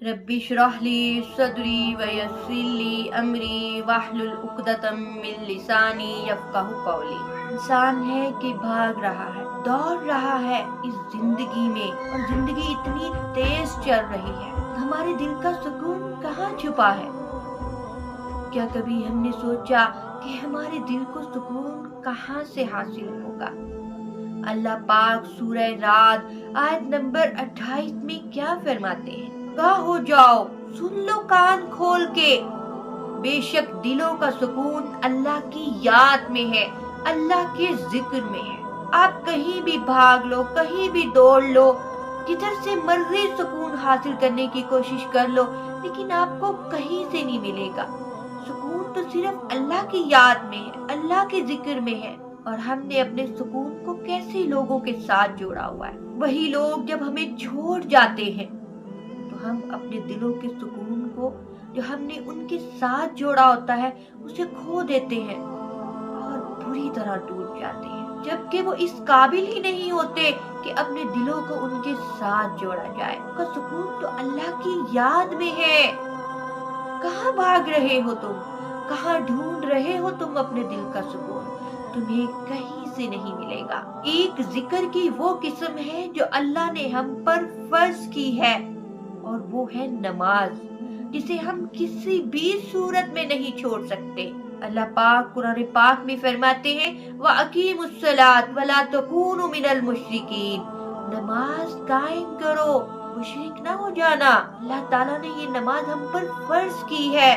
Rabbi श्रह ली सदरी वयस्सिर ली अमरी वाहलुल उक़दतम मिन लिसानी यफ़क़हू क़ौली। इंसान है कि भाग रहा है, दौड़ रहा है इस जिंदगी में, और जिंदगी इतनी तेज चल रही है, हमारे दिल का सुकून कहाँ छुपा है? क्या कभी हमने सोचा कि हमारे दिल को सुकून कहाँ से हासिल होगा? अल्लाह पाक सूरह रात आयत नंबर 28 में क्या फरमाते हैं? हो जाओ, सुन लो कान खोल के, बेशक दिलों का सुकून अल्लाह की याद में है, अल्लाह के जिक्र में है। आप कहीं भी भाग लो, कहीं भी दौड़ लो, जिधर से मर्जी सुकून हासिल करने की कोशिश कर लो, लेकिन आपको कहीं से नहीं मिलेगा। सुकून तो सिर्फ अल्लाह की याद में है, अल्लाह के जिक्र में है। और हमने अपने सुकून को कैसे लोगों के साथ जोड़ा हुआ है। वही लोग जब हमें छोड़ जाते हैं तो हम अपने दिलों के सुकून को जो हमने उनके साथ जोड़ा होता है उसे खो देते हैं और बुरी तरह टूट जाते हैं, जबकि वो इस काबिल ही नहीं होते कि अपने दिलों को उनके साथ जोड़ा जाए। उनका सुकून तो अल्लाह की याद में है। कहाँ भाग रहे हो तुम? कहाँ ढूंढ रहे हो तुम अपने दिल का सुकून? तुम्हें कहीं से नहीं मिलेगा। एक जिक्र की वो किस्म है जो अल्लाह ने हम पर फर्ज की है, और वो है नमाज, जिसे हम किसी भी सूरत में नहीं छोड़ सकते। अल्लाह पाक कुरान पाक में फरमाते हैं, व अकीमुस्सलात वला तकूनु मिनल मुशरिकीन। नमाज कायम करो, मुशरिक ना हो जाना। अल्लाह ताला ने ये नमाज हम पर फर्ज की है।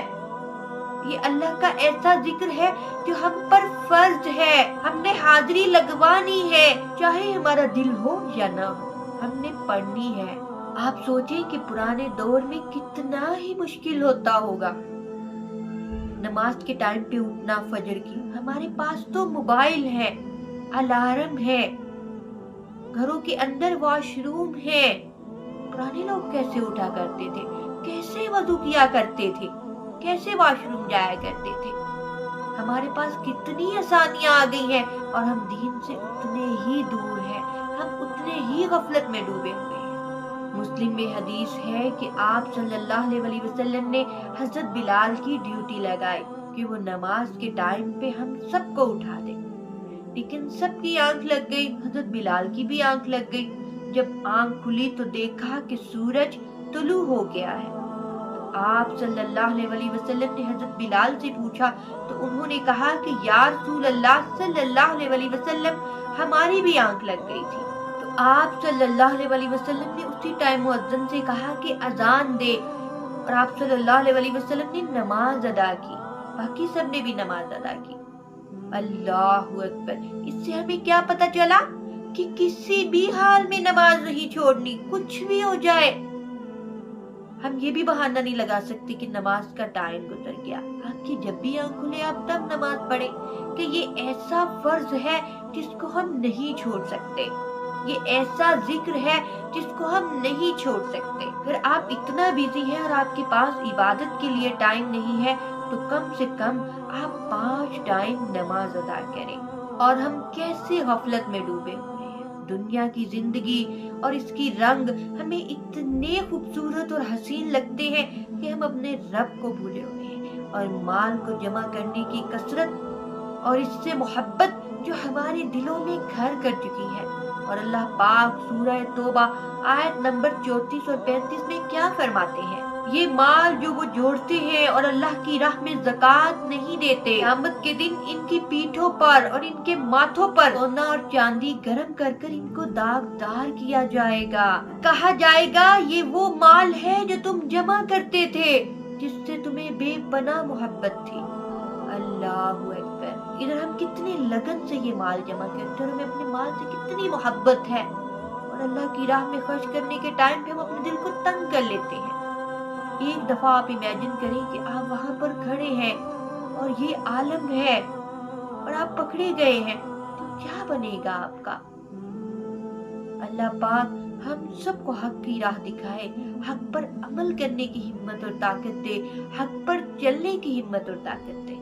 ये अल्लाह का ऐसा जिक्र है जो हम पर फर्ज है, हमने हाजिरी लगवानी है, चाहे हमारा दिल हो या ना हो, हमने पढ़नी है। आप सोचें कि पुराने दौर में कितना ही मुश्किल होता होगा नमाज के टाइम पे उठना फजर की। हमारे पास तो मोबाइल है, अलार्म है, घरों के अंदर वॉशरूम है। पुराने लोग कैसे उठा करते थे, कैसे वजू किया करते थे, कैसे वॉशरूम जाया करते थे? हमारे पास कितनी आसानियां आ गई हैं और हम दीन से उतने ही दूर हैं, हम उतने ही गफलत में डूबे हुए हैं। मुस्लिम में हदीस है कि आप सल्लल्लाहु अलैहि वसल्लम ने हजरत बिलाल की ड्यूटी लगाई कि वो नमाज के टाइम पे हम सबको उठा दे, लेकिन सबकी आंख लग गई, हजरत बिलाल की भी आंख लग गई। जब आंख खुली तो देखा कि सूरज तुलू हो गया है। आप सल्लल्लाहु अलैहि वसल्लम ने हजरत बिलाल से पूछा तो उन्होंने कहा कि या रसूल अल्लाह सल्लल्लाहु अलैहि वसल्लम, हमारी भी आंख लग गई थी। तो आप सल्लल्लाहु अलैहि वसल्लम ने उसी टाइम मुअज्जिन से कहा कि अजान दे, और आप सल्लल्लाहु अलैहि वसल्लम ने नमाज अदा की। बाकी सब ने भी नमाज अदा की। अल्लाहु अकबर। इससे हमें क्या पता चला कि किसी भी हाल में नमाज नहीं छोड़नी, कुछ भी हो जाए। हम ये भी बहाना नहीं लगा सकते कि नमाज का टाइम गुजर गया। आपकी जब भी आंख खुले आप तब नमाज पढ़े, कि ये ऐसा फर्ज है जिसको हम नहीं छोड़ सकते, ये ऐसा जिक्र है जिसको हम नहीं छोड़ सकते। अगर आप इतना बिजी हैं और आपके पास इबादत के लिए टाइम नहीं है तो कम से कम आप 5 टाइम नमाज अदा करें। और हम कैसे गफलत में डूबे हुए हैं। दुनिया की जिंदगी और इसकी रंग हमें इतने खूबसूरत और हसीन लगते हैं कि हम अपने रब को भूले हुए हैं, और माल को जमा करने की कसरत और इससे मोहब्बत जो हमारे दिलों में घर कर चुकी है। और अल्लाह पाक सूरह तौबा आयत नंबर 34 और 35 में क्या फरमाते हैं, ये माल जो वो जोड़ते हैं और अल्लाह की राह में ज़कात नहीं देते, क़यामत के दिन इनकी पीठों पर और इनके माथों पर सोना और चांदी गरम कर कर इनको दागदार किया जाएगा। कहा जाएगा ये वो माल है जो तुम जमा करते थे, जिससे तुम्हें बेपनाह मोहब्बत थी। अल्लाहु अकबर। इधर हम कितनी लगन से ये माल जमा करते हैं, हमें अपने माल से कितनी मोहब्बत है, और अल्लाह की राह में खर्च करने के टाइम पे हम अपने दिल को तंग कर लेते हैं। एक दफा आप इमेजिन करें कि आप वहां पर खड़े हैं और ये आलम है और आप पकड़े गए हैं, तो क्या बनेगा आपका? अल्लाह पाक हम सबको हक की राह दिखाए, हक पर अमल करने की हिम्मत और ताकत दे, हक पर चलने की हिम्मत और ताकत दे।